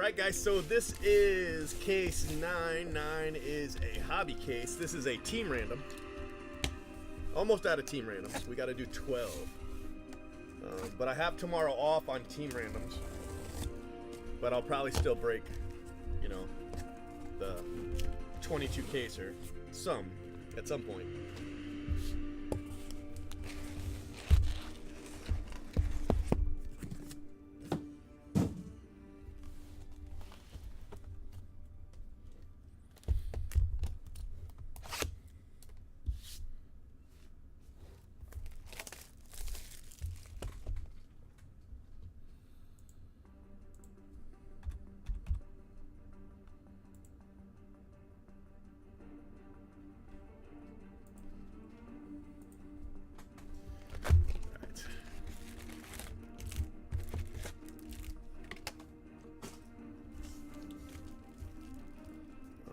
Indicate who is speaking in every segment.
Speaker 1: Alright guys, so this is case 9. 9 is a hobby case. This is a team random. Almost out of team randoms. We gotta do 12. But I have tomorrow off on team randoms. But I'll probably still break, you know, the 22 case or some at some point.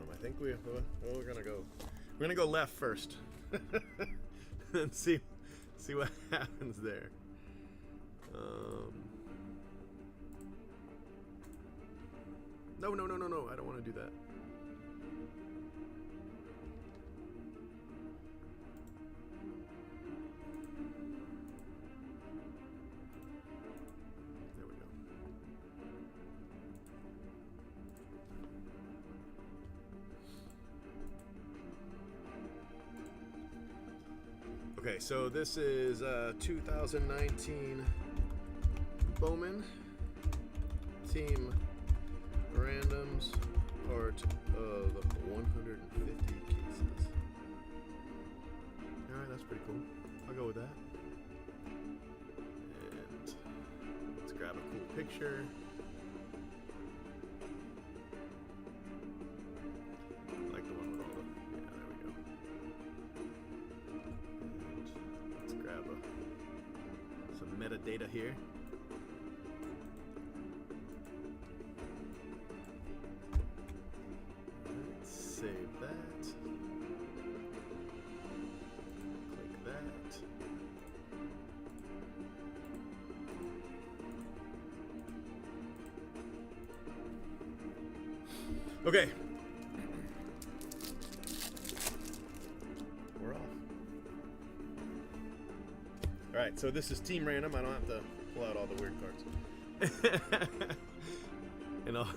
Speaker 1: I think we're gonna go. We're gonna go left first, and see what happens there. No! I don't want to do that. There we go. Okay, so this is 2019 Bowman Team Randoms part of 150 cases. Alright, that's pretty cool. I'll go with that. And let's grab a cool picture. I like the one with all the... Yeah, there we go. Let's grab some metadata here. Let's save that. Click that. Okay. We're off. Alright, so this is team random. I don't have to pull out all the weird cards. And all.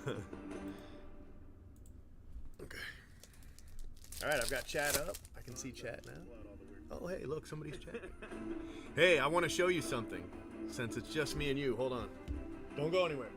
Speaker 1: Okay. Alright, I've got chat up. I can see chat now. Oh, hey, look, somebody's chatting. Hey, I want to show you something. Since it's just me and you. Hold on. Don't go anywhere.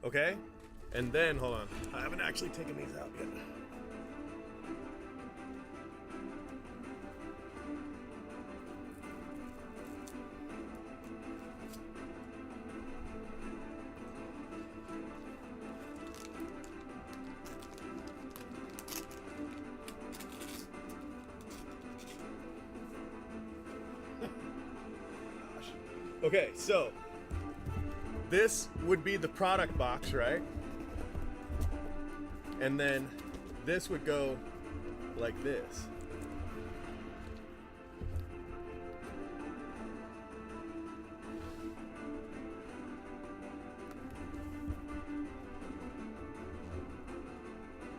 Speaker 1: Okay, and then, hold on. I haven't actually taken these out yet. Okay, so this would be the product box, right? And then this would go like this.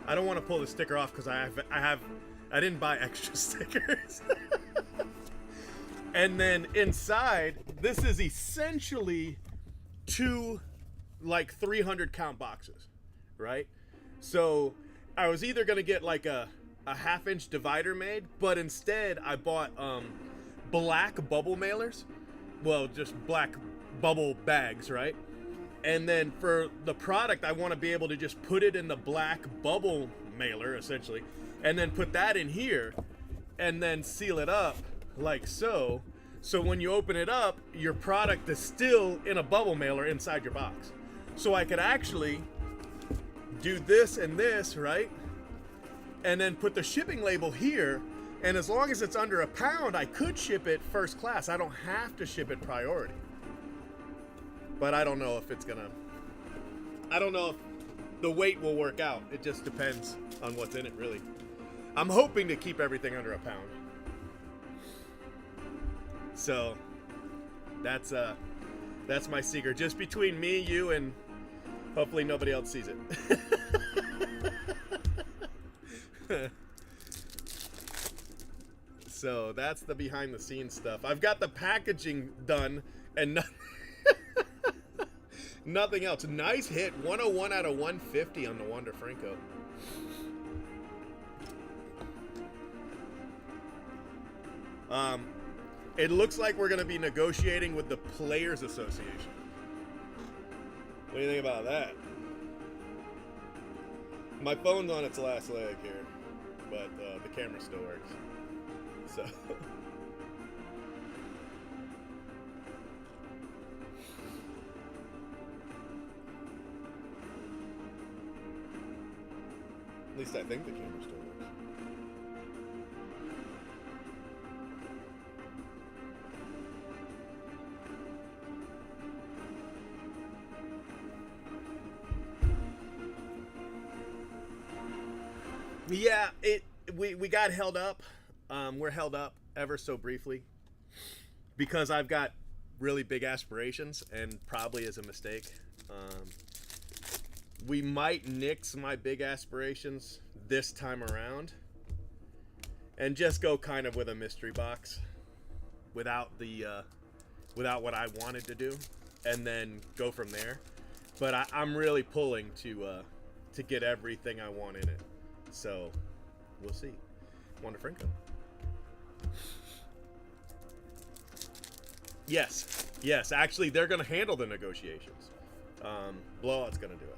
Speaker 1: I don't want to pull the sticker off because I didn't buy extra stickers. And then inside, this is essentially two like 300 count boxes, right? So I was either gonna get like a half-inch divider made, but instead I bought black bubble mailers. Well, just black bubble bags, right? And then for the product, I want to be able to just put it in the black bubble mailer, essentially, and then put that in here, and then seal it up like so. So when you open it up, your product is still in a bubble mailer inside your box. So I could actually do this and this, right? And then put the shipping label here. And as long as it's under a pound, I could ship it first class. I don't have to ship it priority. But I don't know if it's gonna, I don't know if the weight will work out. It just depends on what's in it, really. I'm hoping to keep everything under a pound. So that's my secret. Just between me, you, and hopefully nobody else sees it. So that's the behind the scenes stuff. I've got the packaging done and nothing else. Nice hit. 101 out of 150 on the Wander Franco. It looks like we're going to be negotiating with the Players Association. What do you think about that? My phone's on its last leg here, but the camera still works. So at least I think the camera still works. Yeah, we got held up. We're held up ever so briefly because I've got really big aspirations, and probably is a mistake. We might nix my big aspirations this time around and just go kind of with a mystery box without what I wanted to do, and then go from there. But I'm really pulling to get everything I want in it. So we'll see. Wander Franco. Yes. Actually, they're going to handle the negotiations. Blowout's going to do it.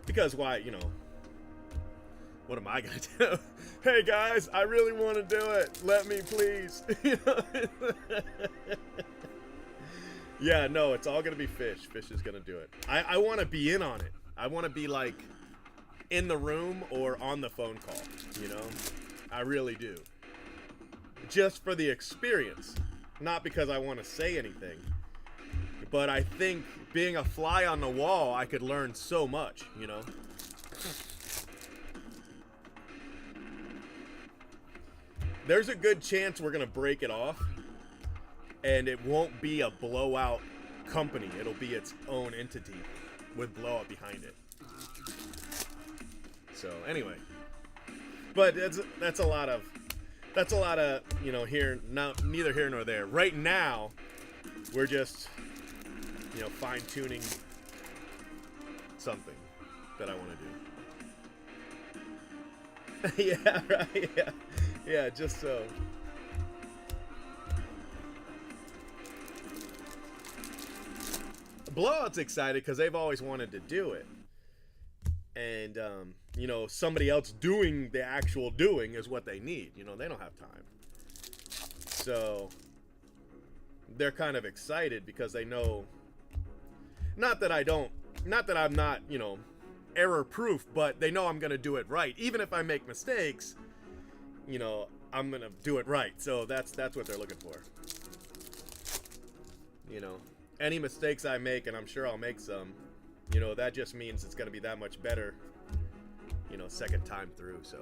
Speaker 1: Because why? You know, what am I going to do? Hey guys, I really want to do it. Let me, please. Yeah, no, it's all going to be Fish. Fish is going to do it. I want to be in on it. I want to be like in the room or on the phone call, you know? I really do. Just for the experience. Not because I want to say anything. But I think being a fly on the wall, I could learn so much, you know? There's a good chance we're going to break it off. And it won't be a blowout company. It'll be its own entity with blowout behind it. So anyway, but that's a lot of you know, neither here nor there. Right now, we're just, you know, fine tuning something that I want to do. Yeah, right. Yeah, just so. Blowout's excited because they've always wanted to do it. And, you know, somebody else doing the actual doing is what they need. You know, they don't have time. So they're kind of excited because they know, not that I'm not, you know, error proof, but they know I'm going to do it right. Even if I make mistakes, you know, I'm going to do it right. So that's what they're looking for. You know, any mistakes I make, and I'm sure I'll make some, you know, that just means it's going to be that much better, you know, second time through. So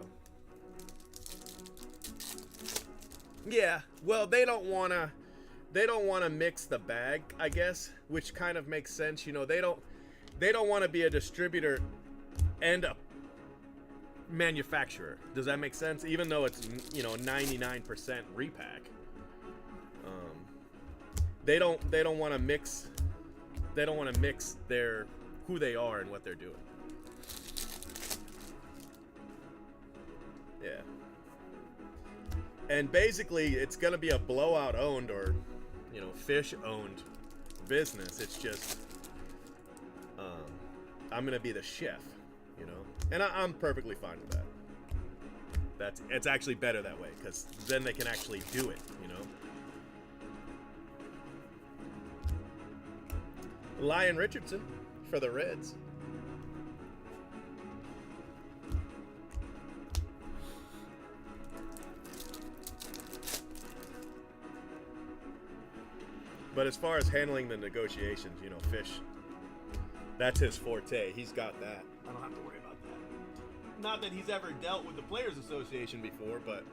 Speaker 1: yeah, well, they don't want to mix the bag, I guess, which kind of makes sense. You know, they don't want to be a distributor and a manufacturer. Does that make sense? Even though it's, you know, 99% repack. They don't want to mix. They don't want to mix their who they are and what they're doing. Yeah. And basically, it's going to be a blowout owned or, you know, fish owned business. It's just, I'm going to be the chef, you know, and I'm perfectly fine with that. It's actually better that way, because then they can actually do it, you know. Lyon Richardson for the Reds. But as far as handling the negotiations, you know, Fish, that's his forte. He's got that. I don't have to worry about that. Not that he's ever dealt with the Players Association before, but,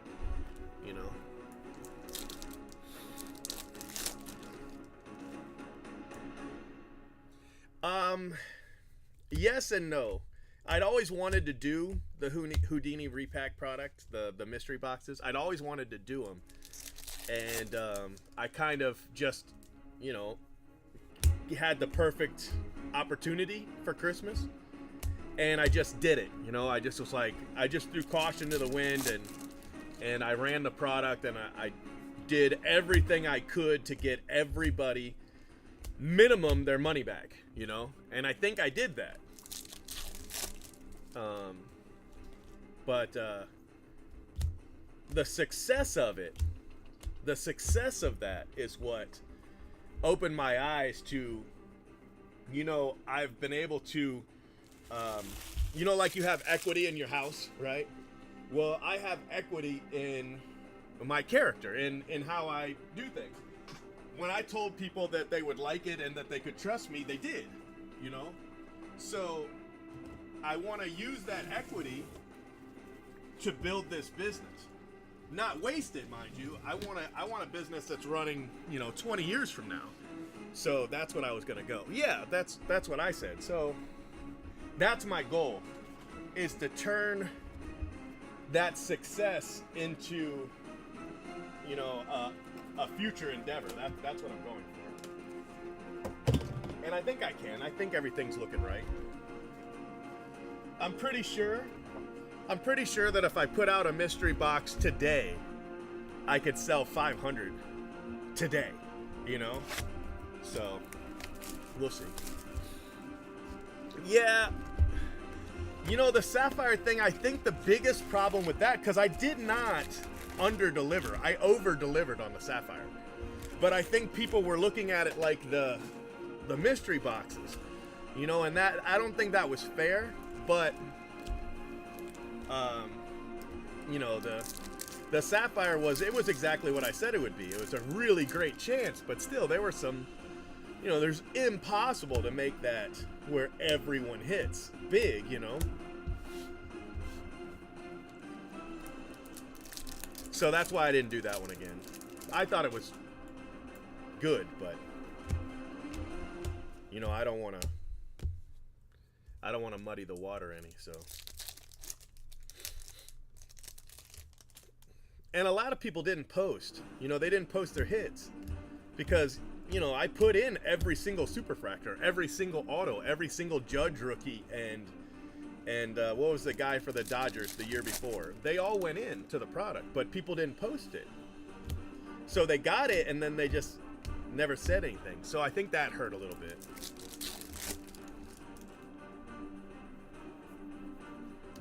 Speaker 1: you know. Yes and no. I'd always wanted to do the Houdini repack product, the mystery boxes. I'd always wanted to do them. And I kind of just, you know, had the perfect opportunity for Christmas. And I just did it, you know. I just was like, I just threw caution to the wind, and I ran the product, and I did everything I could to get everybody minimum their money back, you know. And I think I did that. But the success of it, the success of that is what opened my eyes to, you know, I've been able to, you know, like you have equity in your house, right? Well, I have equity in my character, in how I do things. When I told people that they would like it and that they could trust me, they did, you know? So I want to use that equity to build this business. Not waste it, mind you. I want a business that's running, you know, 20 years from now. So that's what I was gonna go. Yeah, that's what I said. So that's my goal, is to turn that success into, you know, a future endeavor. That's what I'm going for. And I think I can. I think everything's looking right. I'm pretty sure that if I put out a mystery box today, I could sell 500 today, you know? So, we'll see. Yeah, you know, the Sapphire thing, I think the biggest problem with that, because I did not under-deliver. I over-delivered on the Sapphire. But I think people were looking at it like the mystery boxes, you know, and that, I don't think that was fair. But, you know, the Sapphire was exactly what I said it would be. It was a really great chance, but still, there were some, you know, there's impossible to make that where everyone hits big, you know. So that's why I didn't do that one again. I thought it was good, but, you know, I don't want to muddy the water any, so. And a lot of people didn't post. You know, they didn't post their hits because, you know, I put in every single Superfractor, every single auto, every single Judge rookie, and what was the guy for the Dodgers the year before? They all went in to the product, but people didn't post it. So they got it, and then they just never said anything. So I think that hurt a little bit.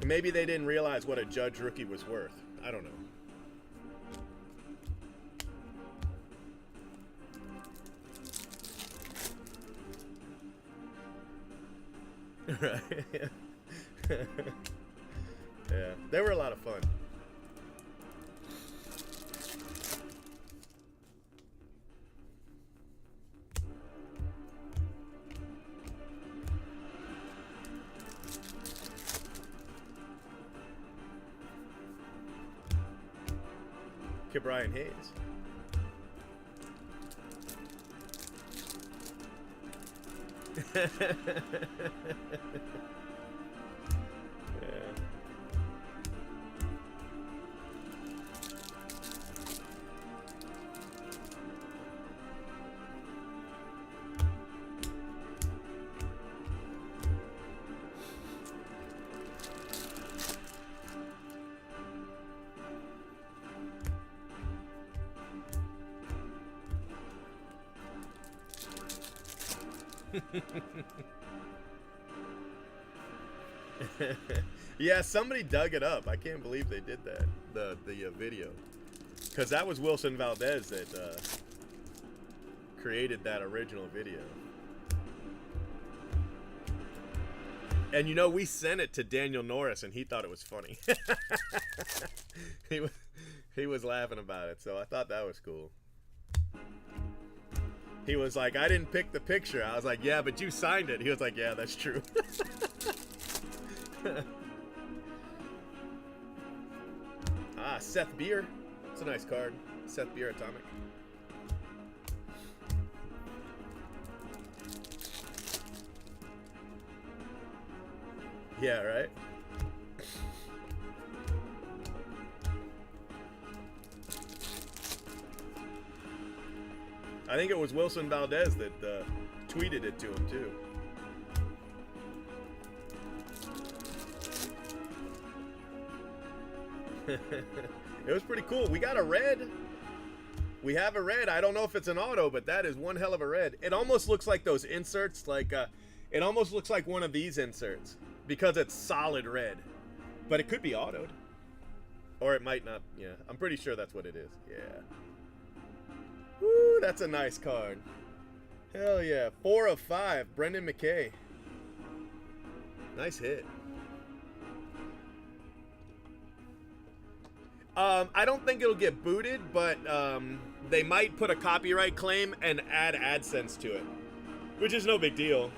Speaker 1: Maybe they didn't realize what a Judge rookie was worth. I don't know. Right. Yeah, they were a lot of fun. Brian Hayes. Yeah, somebody dug it up. I can't believe they did that. The video, because that was Wilson Valdez that created that original video. And you know, we sent it to Daniel Norris, and he thought it was funny. he was laughing about it, so I thought that was cool. He was like, I didn't pick the picture. I was like, yeah, but you signed it. He was like, yeah, that's true. Ah, Seth Beer. It's a nice card. Seth Beer Atomic. Yeah, right? I think it was Wilson Valdez that tweeted it to him, too. It was pretty cool. We got a red. We have a red. I don't know if it's an auto, but that is one hell of a red. It almost looks like those inserts, like it almost looks like one of these inserts because it's solid red. But it could be autoed. Or it might not. Yeah, I'm pretty sure that's what it is. Yeah. Woo, that's a nice card. Hell yeah. 4 of 5. Brendan McKay. Nice hit. I don't think it'll get booted, but they might put a copyright claim and add AdSense to it, which is no big deal.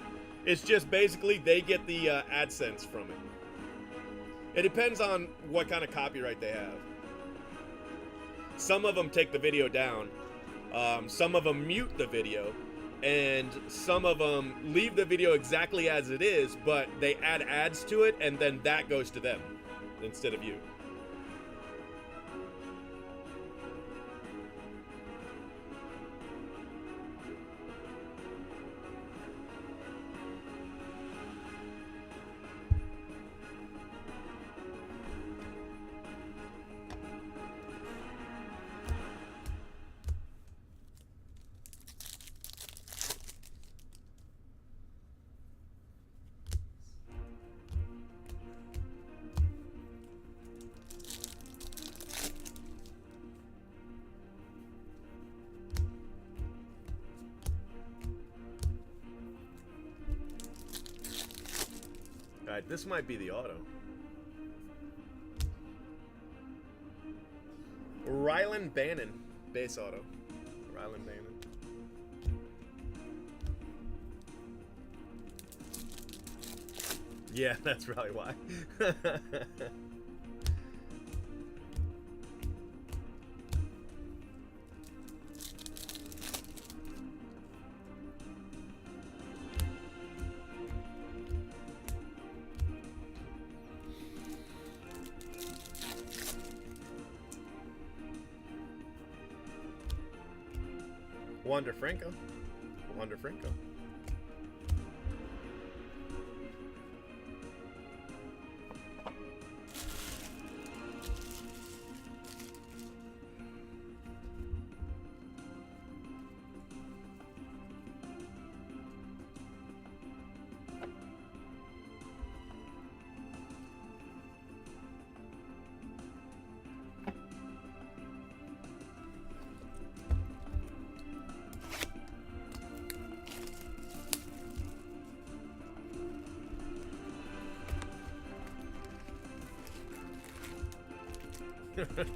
Speaker 1: It's just basically they get the AdSense from it. It depends on what kind of copyright they have. Some of them take the video down. Some of them mute the video. And some of them leave the video exactly as it is, but they add ads to it, and then that goes to them instead of you. Alright, this might be the auto. Rylan Bannon, base auto. Rylan Bannon. Yeah, that's probably why. Wander Franco. Wander Franco.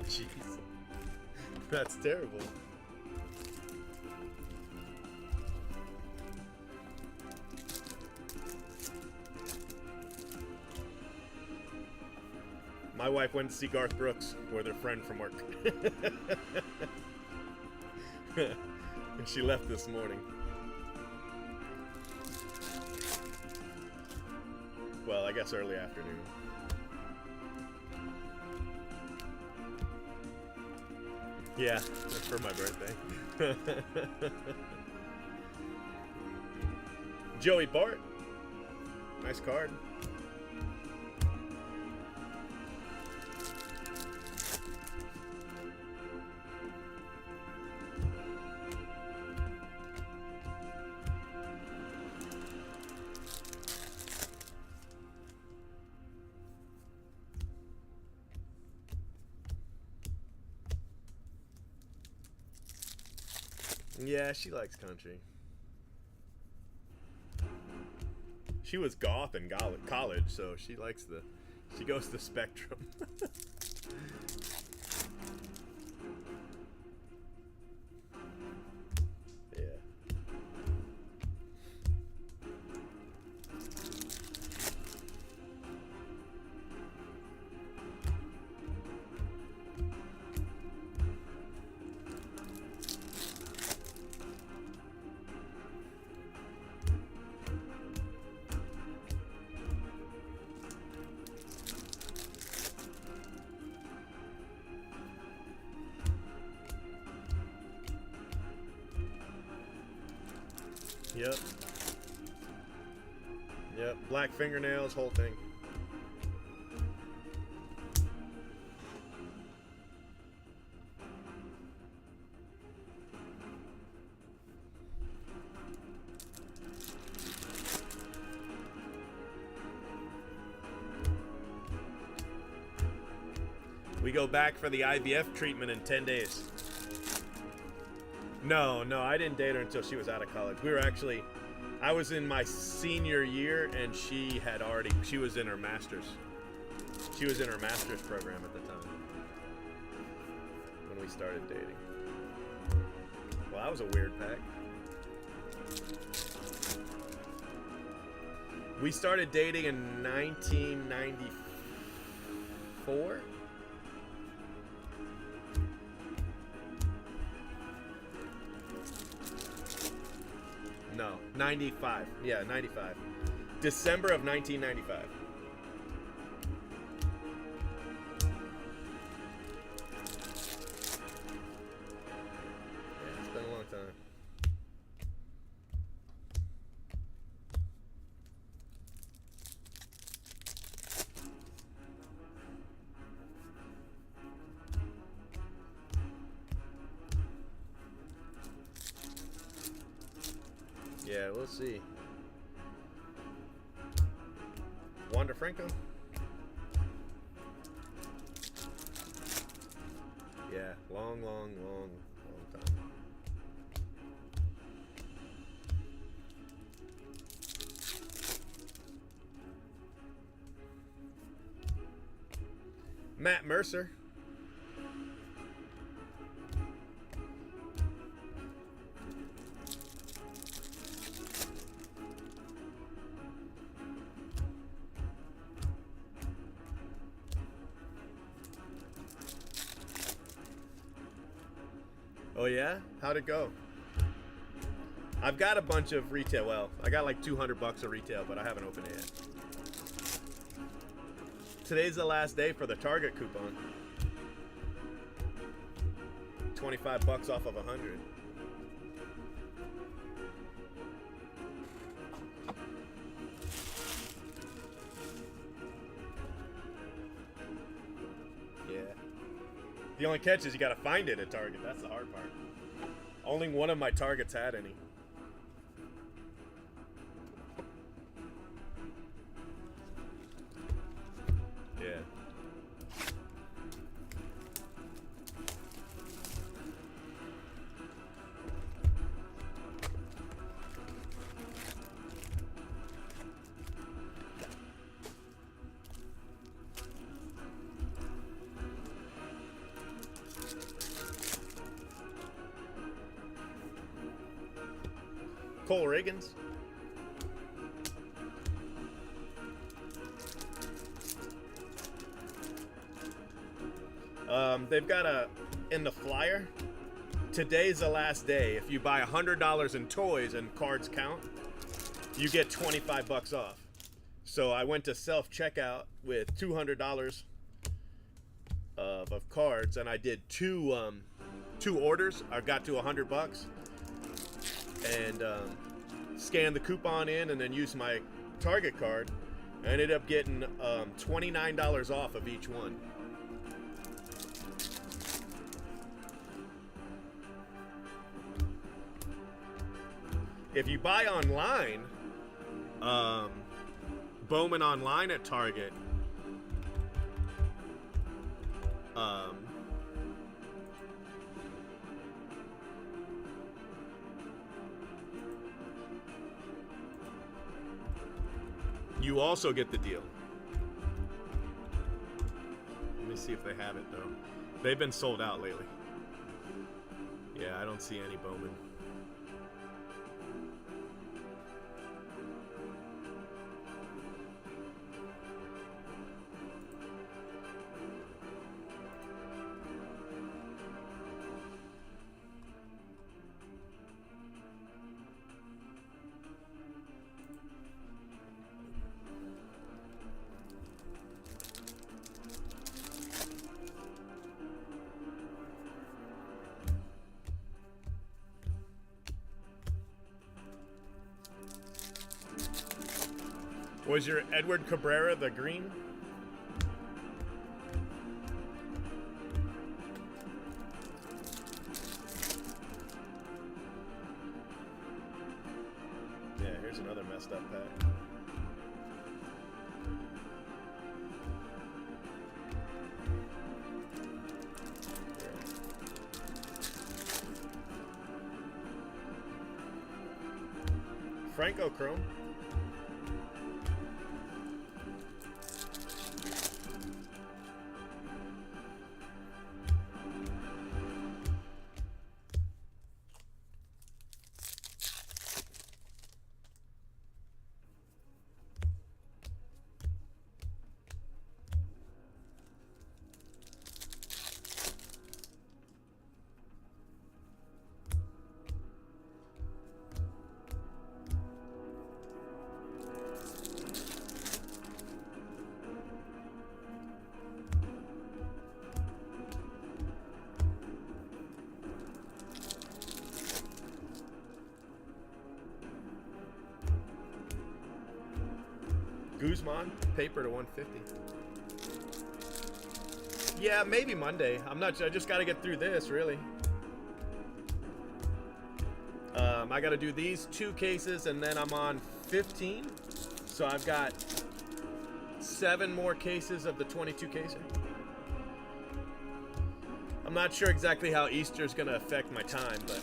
Speaker 1: Jeez. That's terrible. My wife went to see Garth Brooks with her friend from work. And she left this morning. Well, I guess early afternoon. Yeah, that's for my birthday. Joey Bart. Nice card. Yeah, she likes country. She was goth in college, so she likes the... She goes the spectrum. Yeah. Yep. Yep. Black fingernails, whole thing. We go back for the IVF treatment in 10 days. No, I didn't date her until she was out of college. We were actually, I was in my senior year and she was in her master's. She was in her master's program at the time when we started dating. Well, that was a weird pack. We started dating in 1994. No, 95. Yeah, 95. December of 1995. Yeah, it's been a long time. Yeah, we'll see. Wander Franco? Yeah, long time. Matt Mercer. Oh yeah? How'd it go? I've got a bunch of retail. Well, I got like $200 of retail, but I haven't opened it yet. Today's the last day for the Target coupon. 25 bucks off of 100. Yeah. The only catch is you gotta find it at Target. That's the hard part. Only one of my Targets had any. Yeah. Cole Riggins. They've got in the flyer, today's the last day. If you buy $100 in toys and cards count, you get 25 bucks off. So I went to self-checkout with $200 of cards, and I did two orders. I got to 100 bucks. And scanned the coupon in and then used my Target card. I ended up getting $29 off of each one. If you buy online, Bowman online at Target, you also get the deal. Let me see if they have it, though. They've been sold out lately. Yeah, I don't see any Bowman. Was your Edward Cabrera the green? Yeah, here's another messed up pack. Franco Chrome. Guzman, paper to 150. Yeah, maybe Monday. I'm not sure. I just got to get through this, really. I got to do these 2 cases, and then I'm on 15. So I've got 7 more cases of the 22 caser. I'm not sure exactly how Easter's going to affect my time, but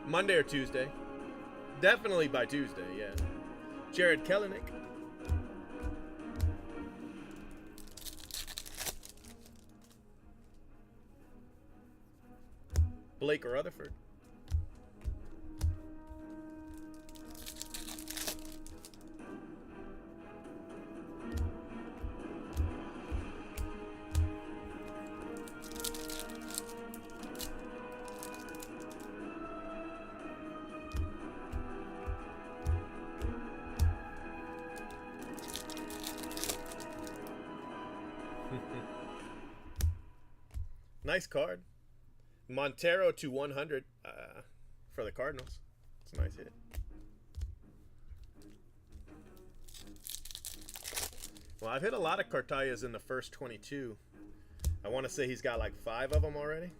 Speaker 1: Monday or Tuesday. Definitely by Tuesday, yeah. Jared Kelenic. Blake Rutherford. Nice card. Montero to 100 for the Cardinals. It's a nice hit. Well, I've hit a lot of Cartayas in the first 22. I want to say he's got like 5 of them already.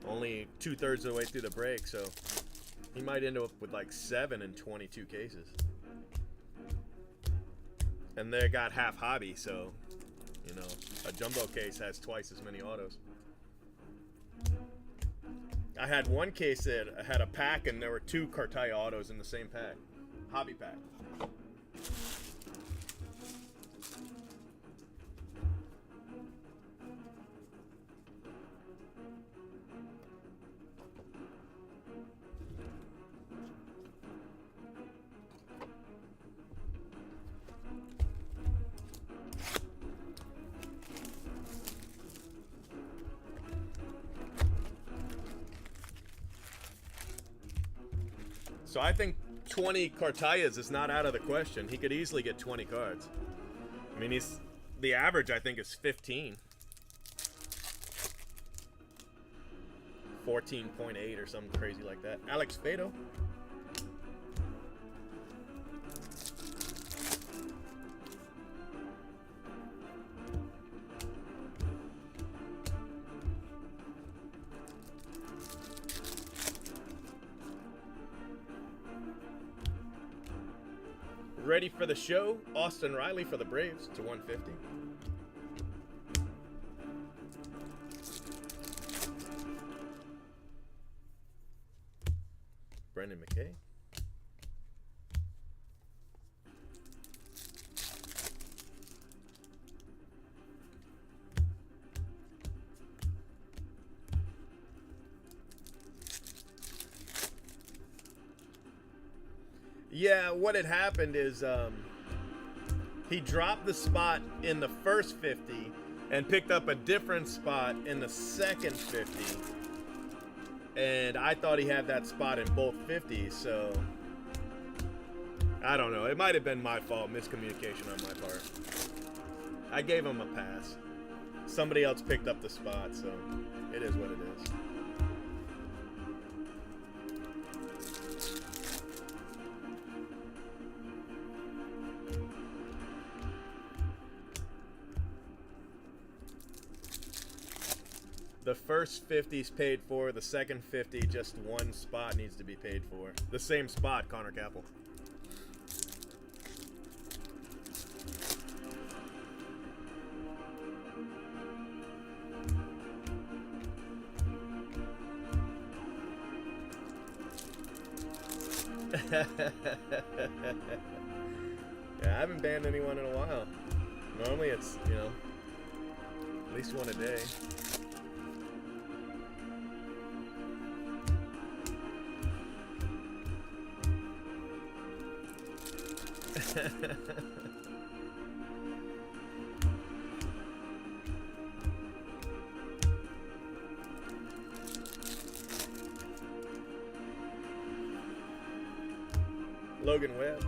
Speaker 1: Only 2/3 of the way through the break, so he might end up with like 7 in 22 cases. And they got half hobby, so, you know, a jumbo case has twice as many autos. I had one case that had a pack and there were 2 Cartaya autos in the same pack. Hobby pack. So I think 20 Cartayas is not out of the question. He could easily get 20 cards. I mean, the average, I think, is 15. 14.8 or something crazy like that. Alex Fado. Ready for the show, Austin Riley for the Braves to 150. Brendan McKay. Yeah, what had happened is he dropped the spot in the first 50 and picked up a different spot in the second 50. And I thought he had that spot in both 50s, so I don't know. It might have been my fault, miscommunication on my part. I gave him a pass. Somebody else picked up the spot, so it is what it is. The first 50's paid for. The second 50, just one spot needs to be paid for. The same spot, Connor Capel. Yeah, I haven't banned anyone in a while. Normally it's, you know, at least one a day. Logan Webb.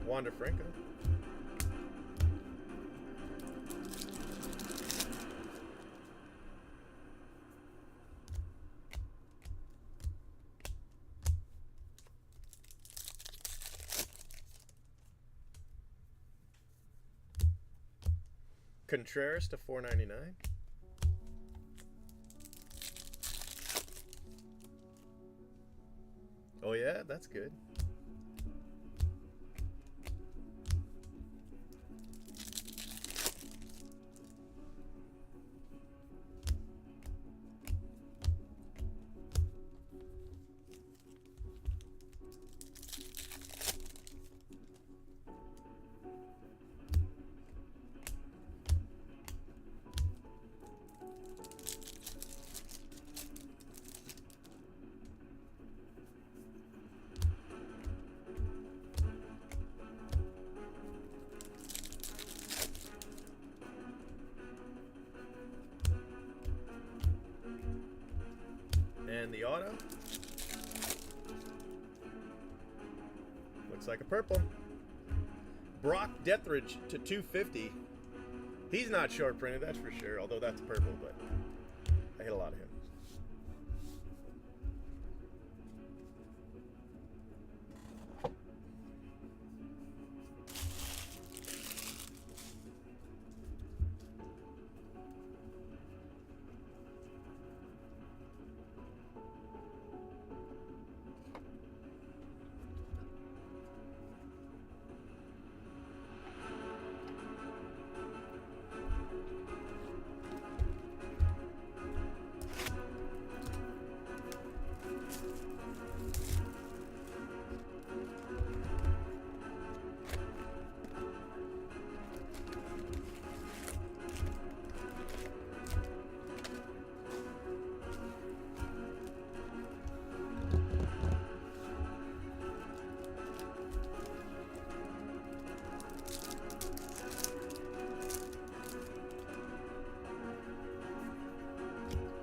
Speaker 1: Wander Franco. Contreras to 499. Oh yeah, that's good. And the auto looks like a purple. Brock Dethridge to 250. He's not short printed, that's for sure, although that's purple, but I hit a lot of him.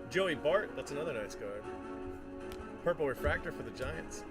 Speaker 1: Joey Bart, that's another nice card. Purple refractor for the Giants.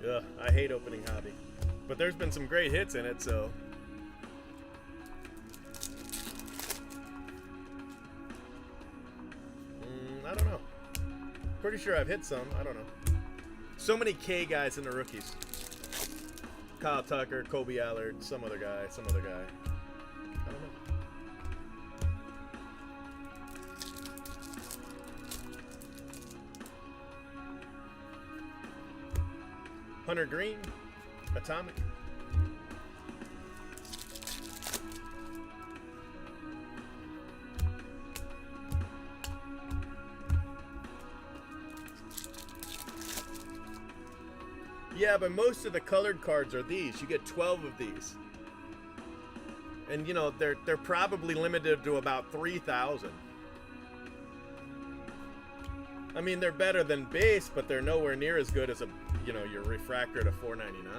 Speaker 1: Ugh, I hate opening hobby. But there's been some great hits in it, so. I don't know. Pretty sure I've hit some. I don't know. So many K guys in the rookies. Kyle Tucker, Kobe Allard, some other guy. I don't know. Hunter Green, Atomic. Yeah, but most of the colored cards are these. You get 12 of these. And you know, they're probably limited to about 3,000. I mean, they're better than base, but they're nowhere near as good as your refractor to 499.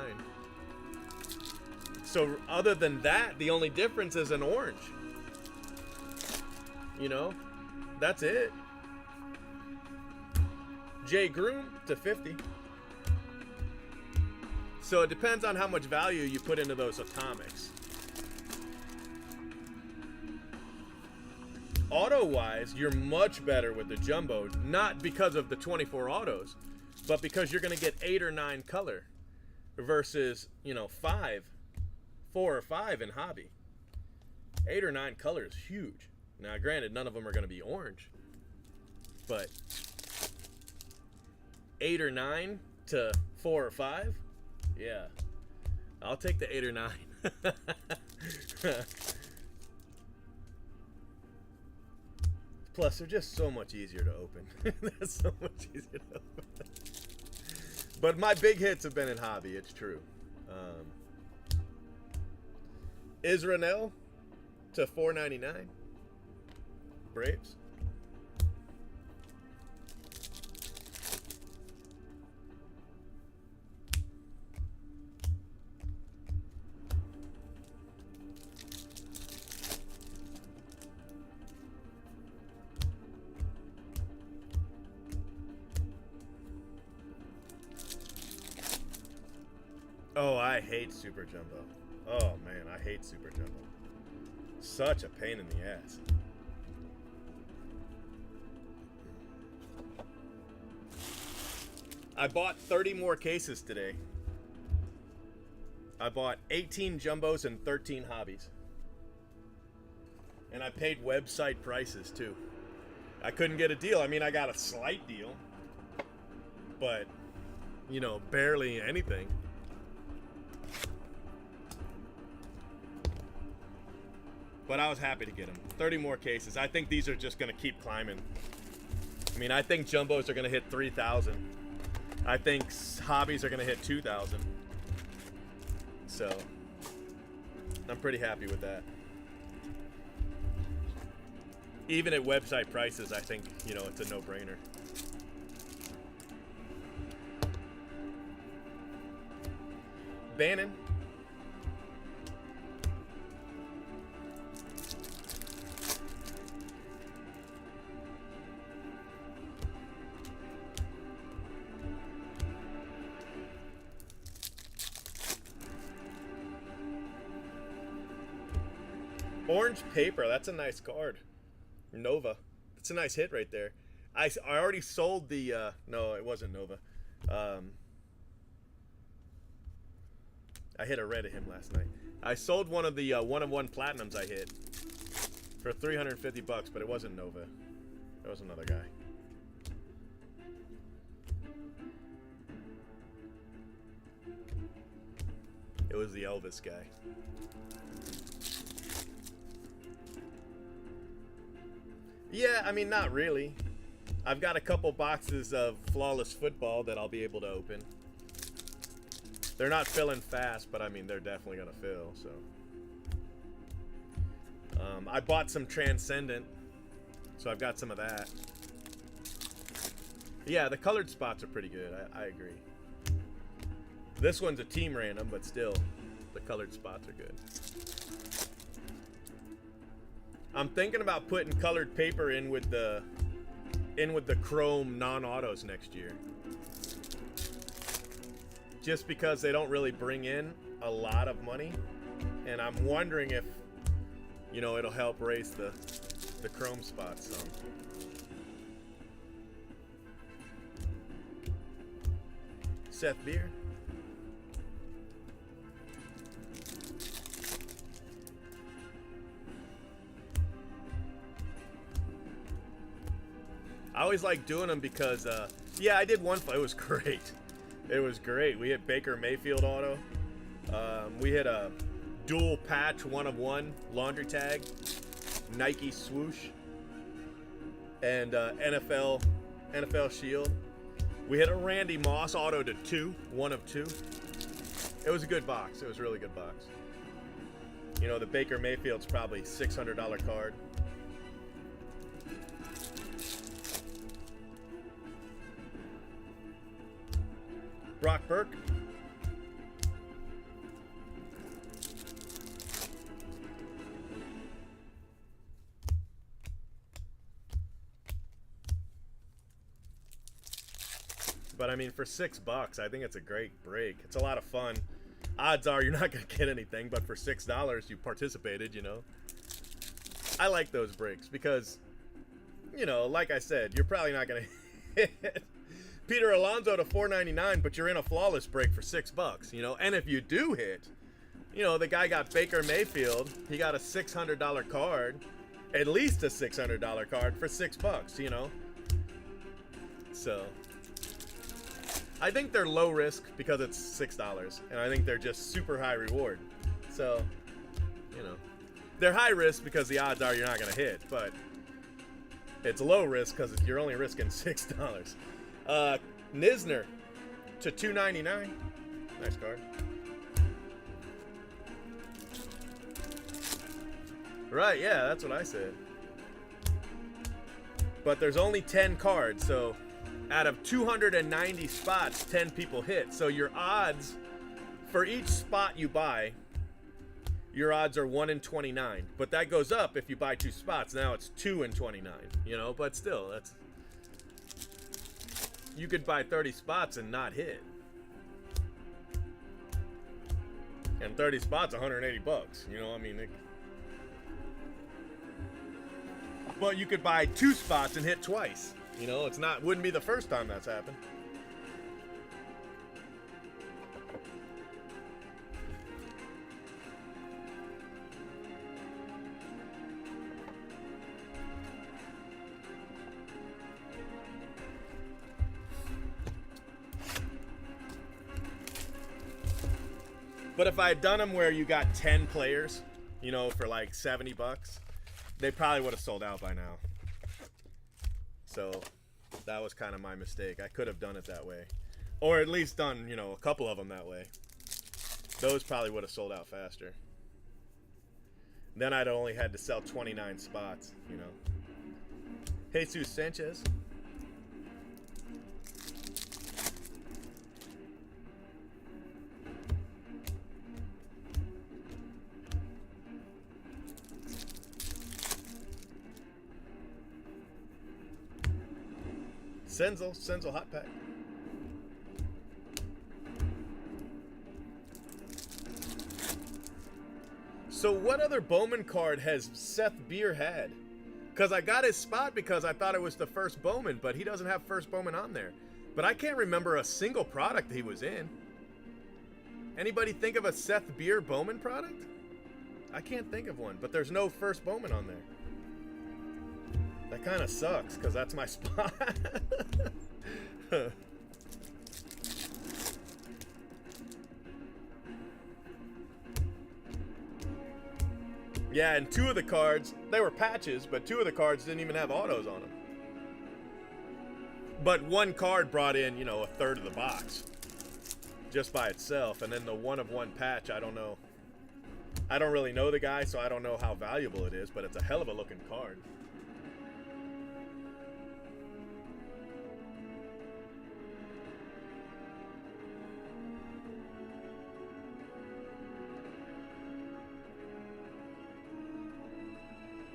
Speaker 1: So other than that, the only difference is an orange. You know, that's it. Jay Groom to 50. So it depends on how much value you put into those atomics. Auto-wise, you're much better with the jumbo, not because of the 24 autos, but because you're going to get 8 or 9 color versus, 4 or 5 in hobby. 8 or 9 color is huge. Now, granted, none of them are going to be orange, but 8 or 9 to 4 or 5, yeah, I'll take the 8 or 9. Plus, they're just so much easier to open. They're so much easier to open. But my big hits have been in hobby, it's true. Israel to 499. Braves. Oh, I hate Super Jumbo. Oh, man, I hate Super Jumbo. Such a pain in the ass. I bought 30 more cases today. I bought 18 Jumbos and 13 Hobbies. And I paid website prices, too. I couldn't get a deal. I mean, I got a slight deal. But, barely anything. But I was happy to get them. 30 more cases. I think these are just going to keep climbing. I mean, I think Jumbos are going to hit 3,000. I think Hobbies are going to hit 2,000. So, I'm pretty happy with that. Even at website prices, I think, it's a no-brainer. Bannon. Orange Paper, that's a nice card. Nova. That's a nice hit right there. I already sold the, no, it wasn't Nova. I hit a red at him last night. I sold one of the one-of-one platinums I hit for $350, but it wasn't Nova. It was another guy. It was the Elvis guy. Yeah, I mean, not really. I've got a couple boxes of Flawless Football that I'll be able to open. They're not filling fast, but I mean, they're definitely going to fill, so. I bought some Transcendent, so I've got some of that. Yeah, the colored spots are pretty good. I agree. This one's a team random, but still, the colored spots are good. I'm thinking about putting colored paper in with the chrome non-autos next year. just because they don't really bring in a lot of money, and I'm wondering if, you know, it'll help raise the chrome spots some. Seth Beer. I always like doing them because, yeah, I did one. It was great. It was great. We hit Baker Mayfield auto. We hit a dual patch 1/1 laundry tag, Nike swoosh, and NFL shield. We hit a Randy Moss auto to 2, 1 of 2. It was a good box. It was a really good box. You know, the Baker Mayfield's probably $600 card. Brock Burke. But I mean, for $6, I think it's a great break. It's a lot of fun. Odds are you're not going to get anything, but for $6, you participated, you know. I like those breaks because, you know, like I said, you're probably not going to hit Peter Alonso to $4.99, but you're in a flawless break for $6, you know. And if you do hit, you know, the guy got Baker Mayfield. He got a $600 card, at least a $600 card for $6, you know. So I think they're low risk because it's $6, and I think they're just super high reward. So, you know, they're high risk because the odds are you're not going to hit, but it's low risk because you're only risking $6. Nisner to $2.99. Nice card. Right, yeah, that's what I said. But there's only 10 cards, so out of 290 spots, 10 people hit. So your odds for each spot you buy, your odds are 1 in 29. But that goes up if you buy 2 spots. Now it's 2 in 29, you know, but still, that's, you could buy 30 spots and not hit. And 30 spots, $180, you know, I mean, but you could buy 2 spots and hit twice. You know, it's not, wouldn't be the first time that's happened. But if I had done them where you got 10 players, you know, for like $70, they probably would have sold out by now. So that was kind of my mistake. I could have done it that way. Or at least done, you know, a couple of them that way. Those probably would have sold out faster. Then I'd only had to sell 29 spots, you know. Jesus Sanchez. Senzel hot pack. So what other Bowman card has Seth Beer had? Because I got his spot because I thought it was the first Bowman, but he doesn't have first Bowman on there. But I can't remember a single product he was in. Anybody think of a Seth Beer Bowman product? I can't think of one, but there's no first Bowman on there. That kind of sucks, because that's my spot. Yeah, and 2 of the cards, they were patches, but 2 of the cards didn't even have autos on them. But 1 card brought in, you know, a third of the box. Just by itself. And then the 1 of 1 patch, I don't know. I don't really know the guy, so I don't know how valuable it is, but it's a hell of a looking card.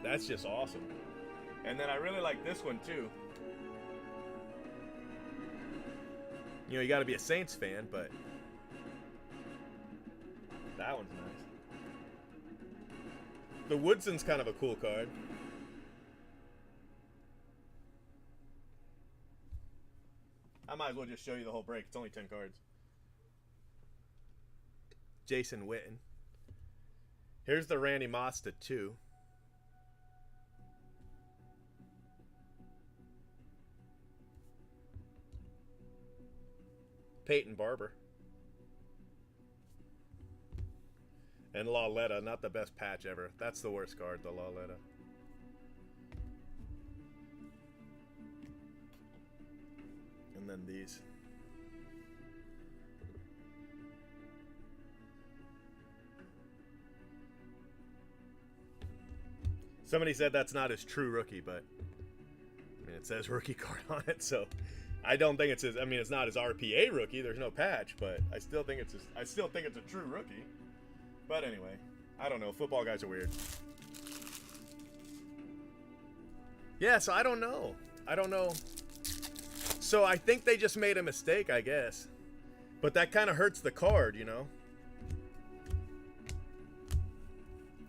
Speaker 1: That's just awesome. And then I really like this one too. You know, you got to be a Saints fan, but That one's nice. The Woodson's kind of a cool card. I might as well just show you the whole break. It's only 10 cards. Jason Witten. Here's the Randy Moss to 2. Peyton Barber. And Lauletta, not the best patch ever. That's the worst card, the Lauletta. And then these. Somebody said that's not his true rookie, but I mean, it says rookie card on it, so I don't think it's his. I mean, it's not his RPA rookie. There's no patch, but I still think it's his, I still think it's a true rookie. But anyway, I don't know. Football guys are weird. Yeah, so I don't know. I don't know. So I think they just made a mistake, I guess. But that kind of hurts the card, you know?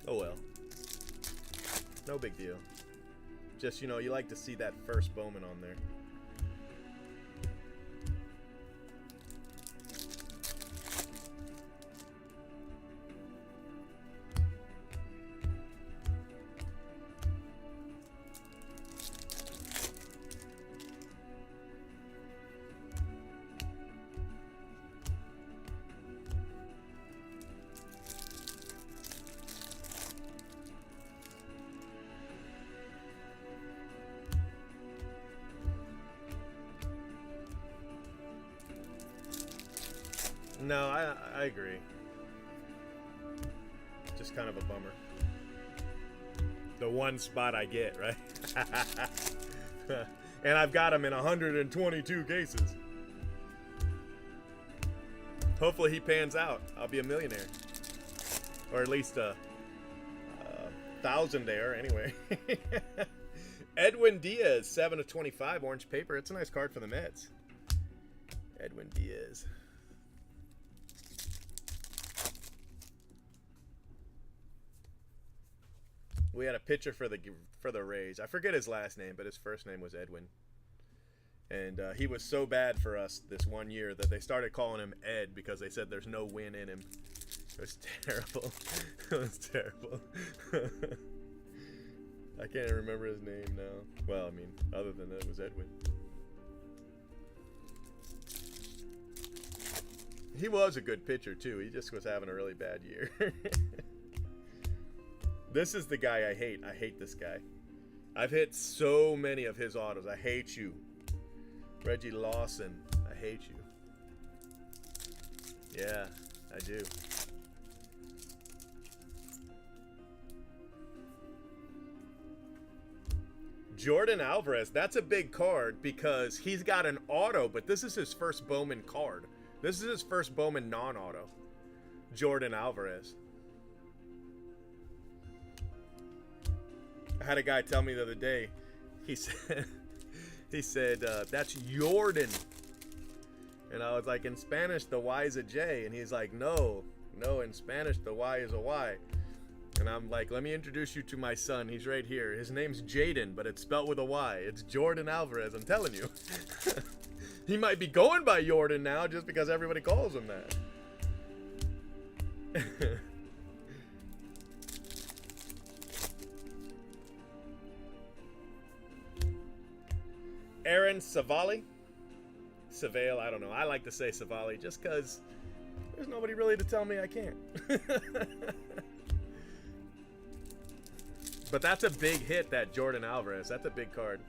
Speaker 1: Oh well. No big deal. Just, you know, you like to see that first Bowman on there. No, I agree. Just kind of a bummer. The one spot I get, right? And I've got him in 122 cases. Hopefully he pans out. I'll be a millionaire. Or at least a thousandaire, anyway. Edwin Diaz, 7 of 25, orange paper. It's a nice card for the Mets. Edwin Diaz. We had a pitcher for the Rays. I forget his last name, but his first name was Edwin. And he was so bad for us this one year that they started calling him Ed because they said there's no win in him. It was terrible. It was terrible. I can't remember his name now. Well, I mean, other than that, it was Edwin. He was a good pitcher, too. He just was having a really bad year. This is the guy I hate. I hate this guy. I've hit so many of his autos. I hate you. Reggie Lawson. I hate you. Yeah, I do. Jordan Alvarez. That's a big card because he's got an auto, but this is his first Bowman card. This is his first Bowman non-auto. Jordan Alvarez. I had a guy tell me the other day, he said, that's Jordan. And I was like, in Spanish, the Y is a J. And he's like, no, in Spanish, the Y is a Y. And I'm like, let me introduce you to my son. He's right here. His name's Jaden, but it's spelled with a Y. It's Jordan Alvarez, I'm telling you. He might be going by Jordan now just because everybody calls him that. Aaron Savali. Savale, I don't know. I like to say Savali just because there's nobody really to tell me I can't. But that's a big hit, that Jordan Alvarez. That's a big card.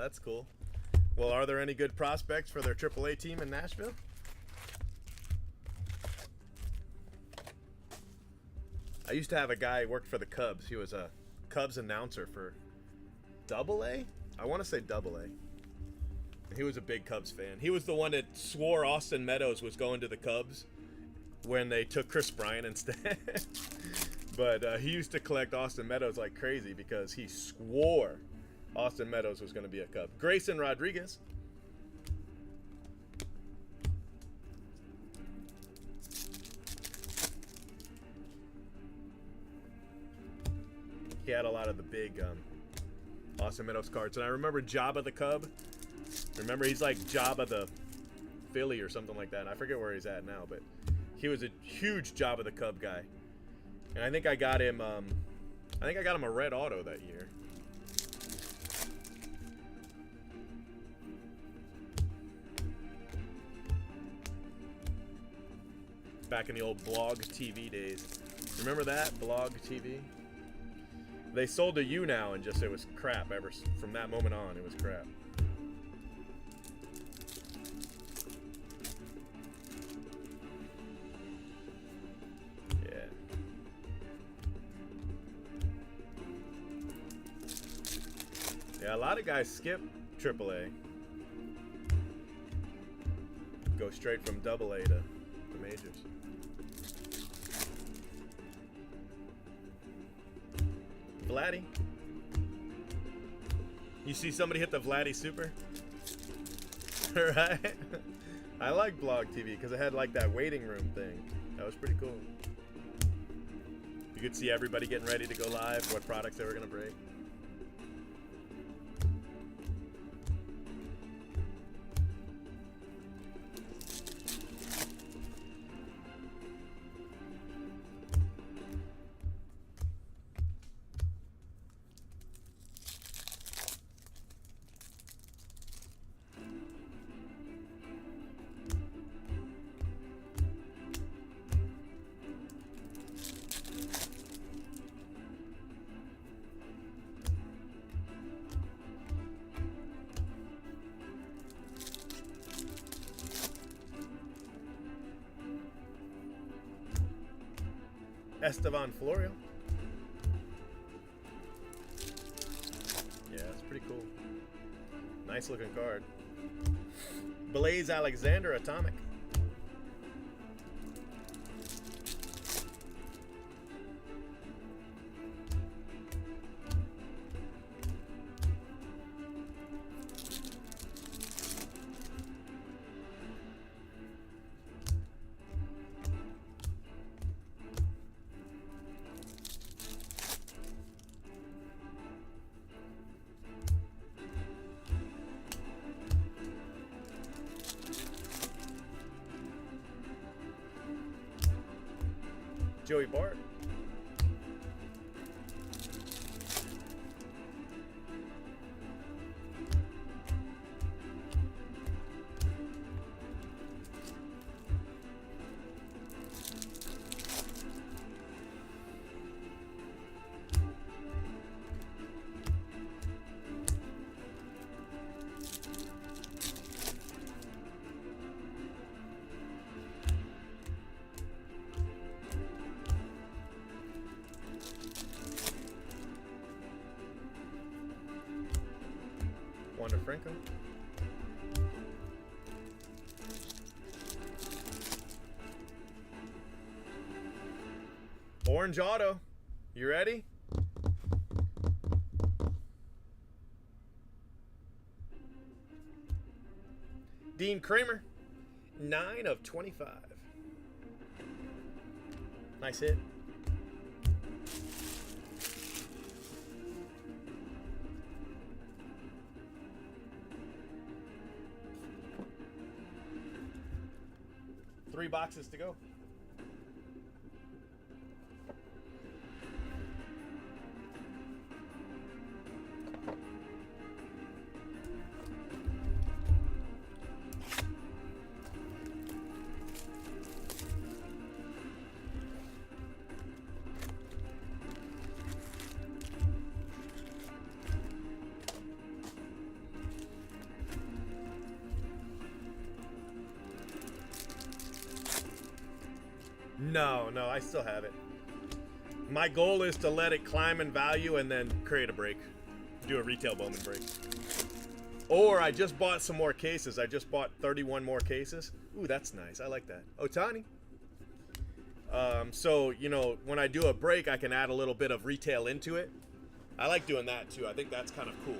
Speaker 1: that's cool. Well, are there any good prospects for their AAA team in Nashville? I used to have a guy who worked for the Cubs. He was a Cubs announcer for AA? I want to say AA. He was a big Cubs fan. He was the one that swore Austin Meadows was going to the Cubs when they took Chris Bryant instead. But he used to collect Austin Meadows like crazy because he swore Austin Meadows was going to be a Cub. Grayson Rodriguez. He had a lot of the big Austin Meadows cards. And I remember Jabba the Cub. Remember, he's like Jabba the Philly or something like that. I forget where he's at now, but he was a huge Jabba the Cub guy. And I think I got him a red auto that year. Back in the old Blog TV days. Remember that? Blog TV? They sold to you now and just, it was crap ever from that moment on. It was crap. Yeah, a lot of guys skip AAA. Go straight from AA to the majors. Vladdy. You see somebody hit the Vladdy Super? Right? I like Blog TV because it had like that waiting room thing. That was pretty cool. You could see everybody getting ready to go live, what products they were going to break. Estevan Florio. Yeah, that's pretty cool. Nice looking card. Blaze Alexander Atomic. Joey Bart. Wander Franco. Orange auto. You ready? Dean Kramer. 9 of 25. Nice hit. Three boxes to go. No, no, I still have it. My goal is to let it climb in value and then create a break. Do a retail Bowman break. Or I just bought some more cases. I just bought 31 more cases. Ooh, that's nice. I like that. Otani. So, you know, when I do a break, I can add a little bit of retail into it. I like doing that too. I think that's kind of cool.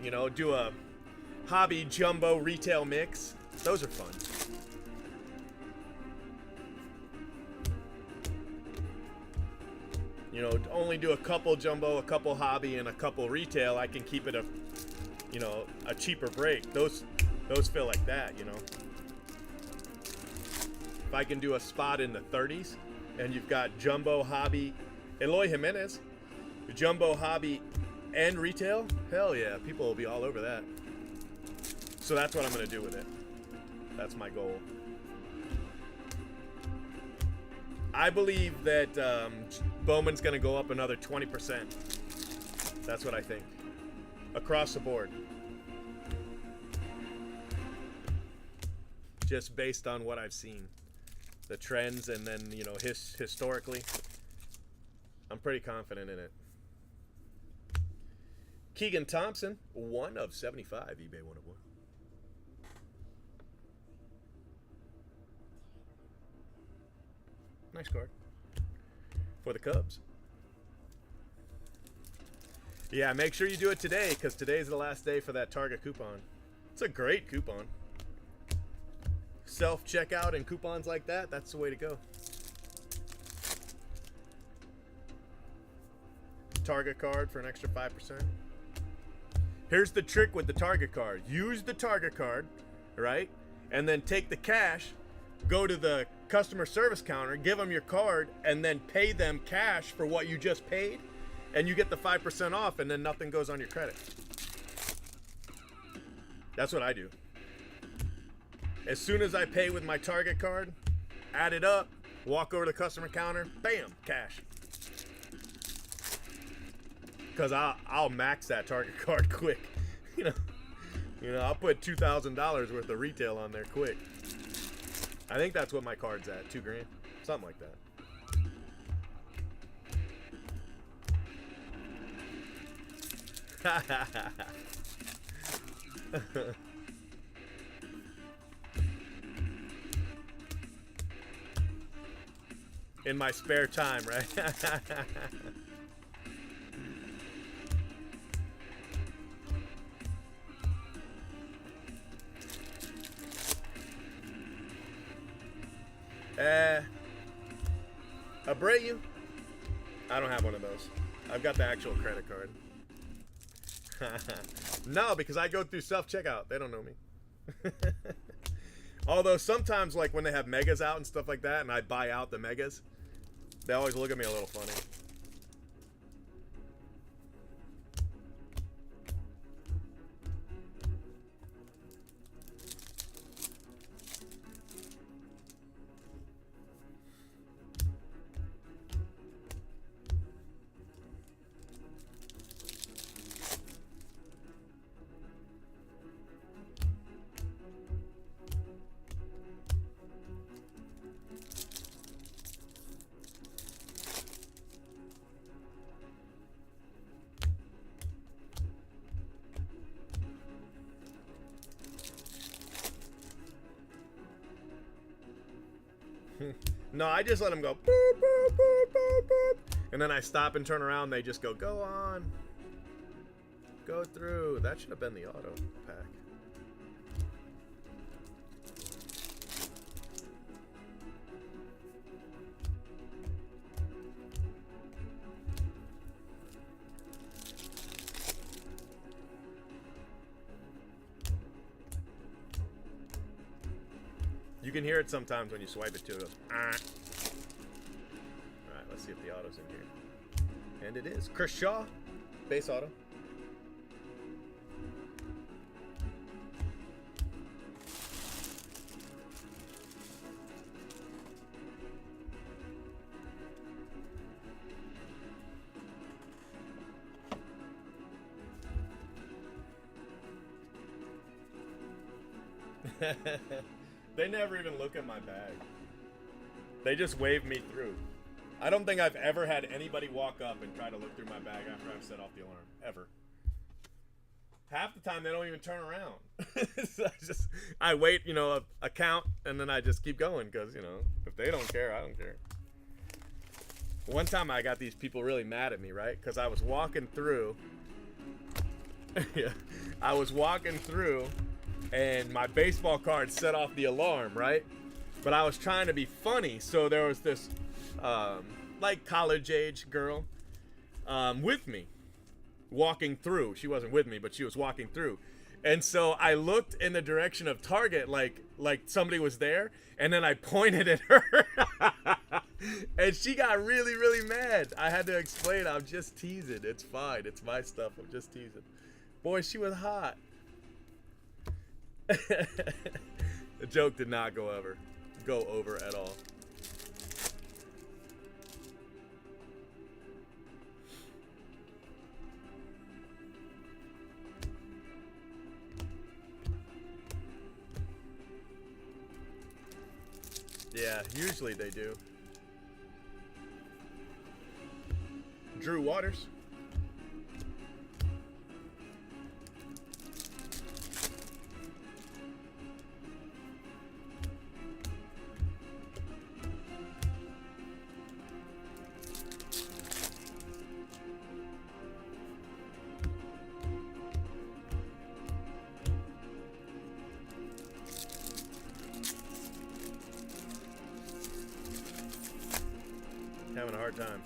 Speaker 1: You know, do a hobby jumbo retail mix. Those are fun. You know, only do a couple jumbo, a couple hobby, and a couple retail. I can keep it a, you know, a cheaper break. Those feel like that, you know. If I can do a spot in the 30s, and you've got jumbo, hobby, Eloy Jimenez, jumbo, hobby, and retail, hell yeah, people will be all over that. So that's what I'm gonna do with it. That's my goal. I believe that Bowman's gonna go up another 20%. That's what I think. Across the board. Just based on what I've seen. The trends, and then, you know, historically, I'm pretty confident in it. Keegan Thompson, 1 of 75, eBay 101. Nice card for the Cubs. Yeah, make sure you do it today, because today's the last day for that Target coupon. It's a great coupon. Self-checkout and coupons like that, that's the way to go. Target card for an extra 5%. Here's the trick with the Target card. Use the Target card, right? And then take the cash, go to the customer service counter, give them your card, and then pay them cash for what you just paid, and you get the 5% off, and then nothing goes on your credit. That's what I do. As soon as I pay with my Target card, add it up, walk over to the customer counter, bam, cash. Because I'll max that Target card quick. You know, I'll put $2,000 worth of retail on there quick. I think that's what my card's at, $2,000, something like that. In my spare time, right? Abreu? I don't have one of those. I've got the actual credit card. No, because I go through self-checkout. They don't know me. Although sometimes, like when they have megas out and stuff like that, and I buy out the megas, they always look at me a little funny. No, I just let them go boop, boop, boop, boop, boop. And then I stop and turn around. They just go on. Go through. That should have been the auto pack. You can hear it sometimes when you swipe it too. It goes, ah. All right, let's see if the auto's in here. And it is. Chris Shaw, base auto. They never even look at my bag. They just waved me through. I don't think I've ever had anybody walk up and try to look through my bag after I've set off the alarm. Ever. Half the time they don't even turn around. So I wait, you know, a count, and then I just keep going because, you know, if they don't care, I don't care. One time I got these people really mad at me, right? Because I was walking through. Yeah, I was walking through, and my baseball card set off the alarm, right? But I was trying to be funny, so there was this, like, college-age girl with me, walking through. She wasn't with me, but she was walking through. And so I looked in the direction of Target, like somebody was there, and then I pointed at her. And she got really, really mad. I had to explain, I'm just teasing. It's fine. It's my stuff. I'm just teasing. Boy, she was hot. The joke did not go over at all. Yeah, usually they do. Drew Waters. Having a hard time.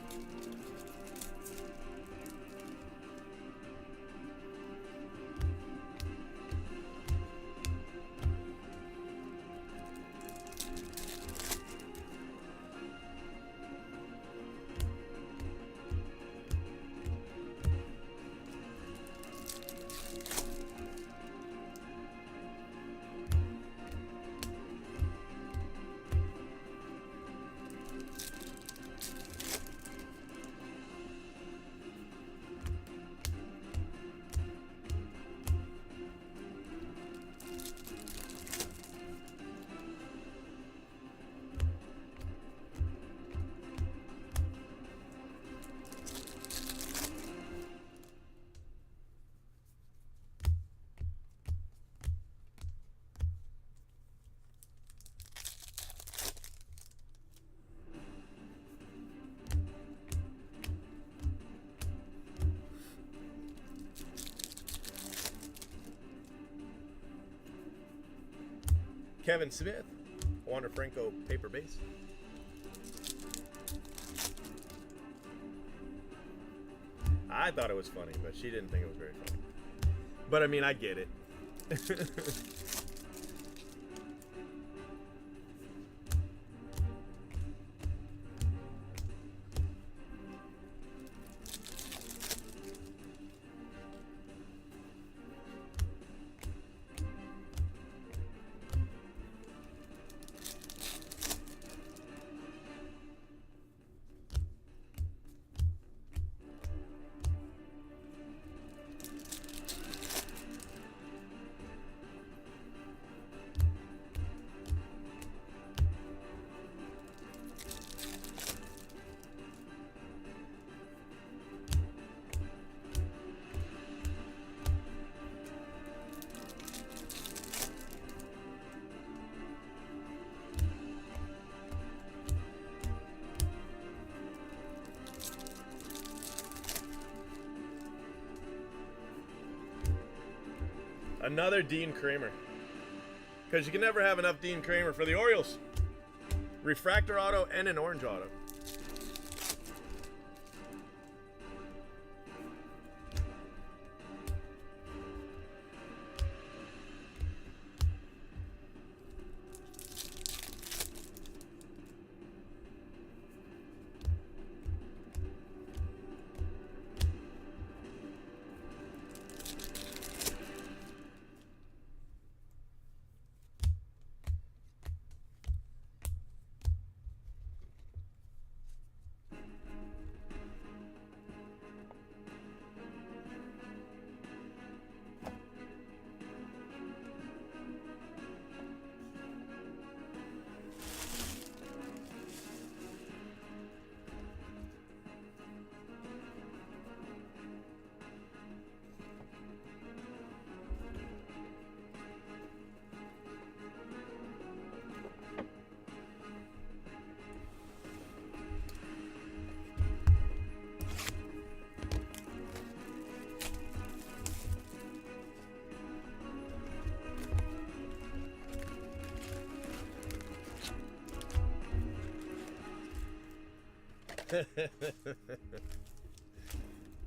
Speaker 1: Kevin Smith, Wander Franco paper base. I thought it was funny, but she didn't think it was very funny. But I mean, I get it. Another Dean Kramer. Because you can never have enough Dean Kramer for the Orioles. Refractor auto and an orange auto.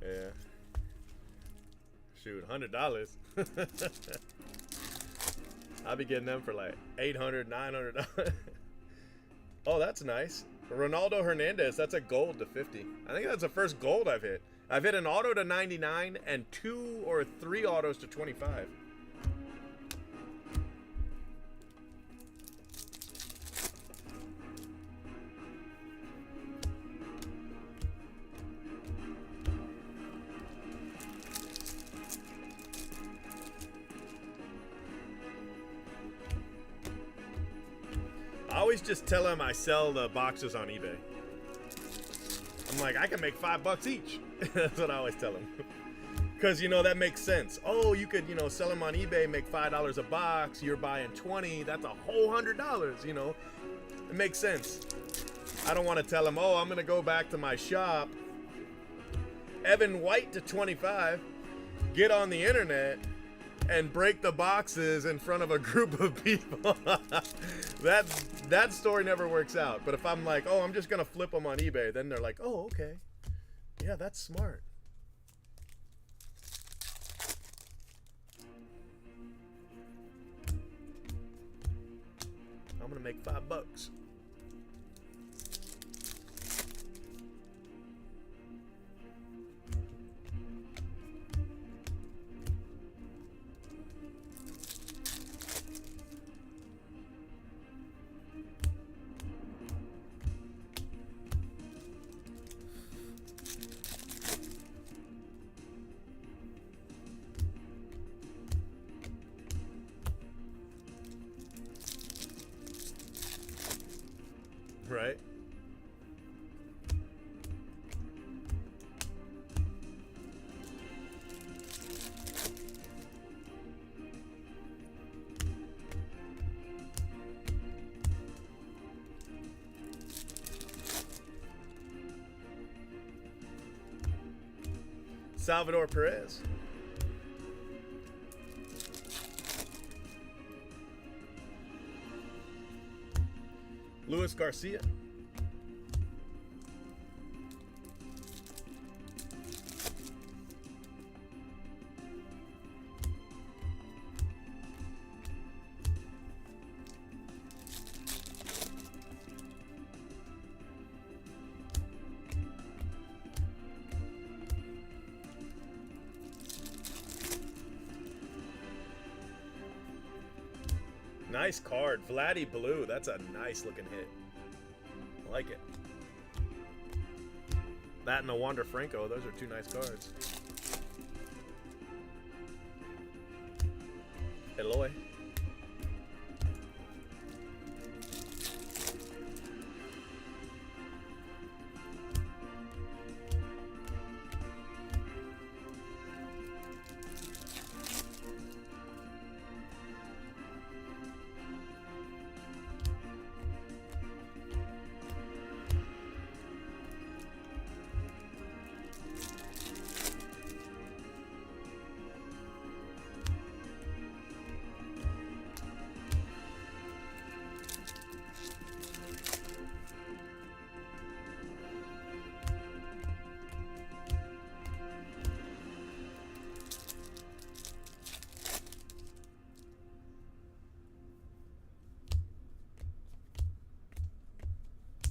Speaker 1: Yeah. Shoot, $100. I'll be getting them for like $800, $900. Oh, that's nice. Ronaldo Hernandez, that's a gold to 50. I think that's the first gold I've hit. I've hit an auto to 99 and 2 or 3 autos to 25. I always just tell them I sell the boxes on eBay. I'm like, I can make $5 each. That's what I always tell them. Because, you know, that makes sense. Oh, you could, you know, sell them on eBay, make $5 a box. You're buying 20. That's a whole $100, you know. It makes sense. I don't want to tell them, oh, I'm going to go back to my shop. Evan White to 25. Get on the internet and break the boxes in front of a group of people. That story never works out. But if I'm like, oh, I'm just gonna flip them on eBay, then they're like, oh, okay, yeah, that's smart. I'm gonna make $5. Right? Salvador Perez. Luis Garcia. Nice card. Vladdy Blue. That's a nice looking hit. I like it. That and the Wander Franco. Those are two nice cards. Eloy.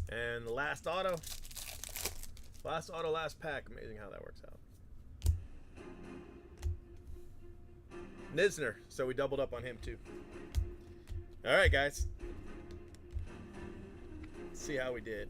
Speaker 1: And the last auto. Last auto, last pack. Amazing how that works out. Nisner. So we doubled up on him too. All right, guys. Let's see how we did.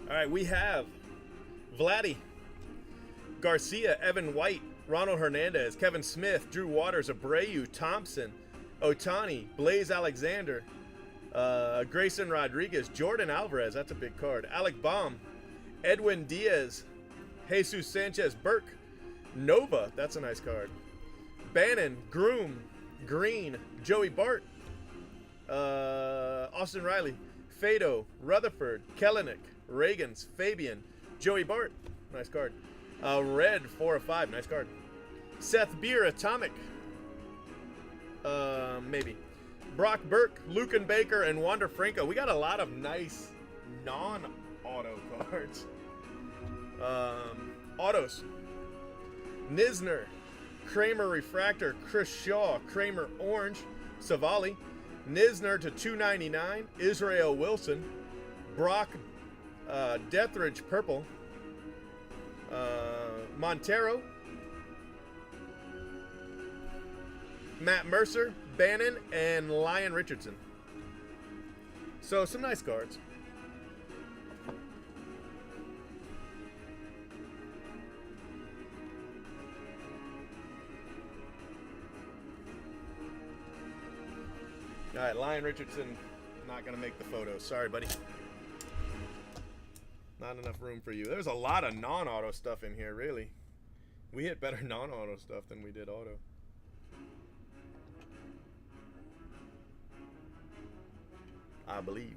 Speaker 1: All right, we have Vladdy, Garcia, Evan White, Ronald Hernandez, Kevin Smith, Drew Waters, Abreu, Thompson, Otani, Blaze Alexander, Grayson Rodriguez, Jordan Alvarez, that's a big card, Alec Baum, Edwin Diaz, Jesus Sanchez Burke, Nova, that's a nice card, Bannon, Groom, Green, Joey Bart, Austin Riley, Fado, Rutherford, Kellenick, Reagans, Fabian, Joey Bart, nice card. Red, 4 of 5, nice card. Seth Beer, Atomic, maybe. Brock Burke, Lucan Baker, and Wander Franco. We got a lot of nice non-auto cards. Autos. Nisner, Kramer Refractor, Chris Shaw, Kramer Orange, Savali, Nisner to 299, Israel Wilson, Brock Deathridge Purple, Montero, Matt Mercer, Bannon, and Lyon Richardson. So some nice cards. All right, Lyon Richardson, not going to make the photo. Sorry, buddy. Not enough room for you. There's a lot of non-auto stuff in here, really. We hit better non-auto stuff than we did auto. I believe.